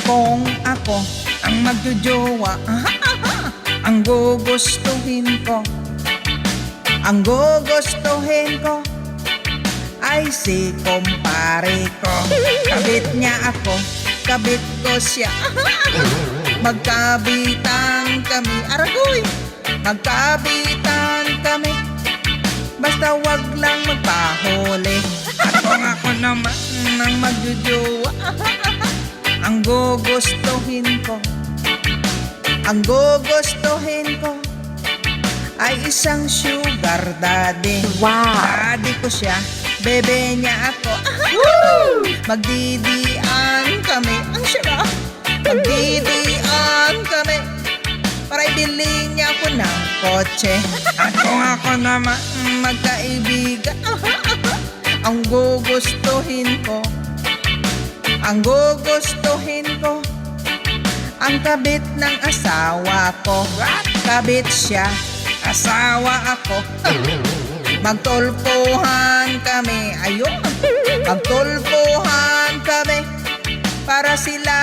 Kung ako ang magjojowa, ang gugustuhin ko, ang gugustuhin ko ay si kumpare ko. Kabit niya ako, kabit ko siya. Magkabitan kami, aragoy, magkabitan kami. Basta wag lang magpahuli. At kung ako naman ang magjojowa, ang gugustuhin ko, ang gugustuhin ko ay isang sugar daddy. Wow! Daddy ko siya, bebe niya ako. Magdidian kami, ang sarap. Magdidian kami para ibili niya ako ng kotse. At kung ako naman magkaibigan, ang gugustuhin ko, ang gugustuhin ko, ang kabit ng asawa ko. Kabit siya, asawa ako. Magtulpuhan kami, ayun. Magtulpuhan kami para sila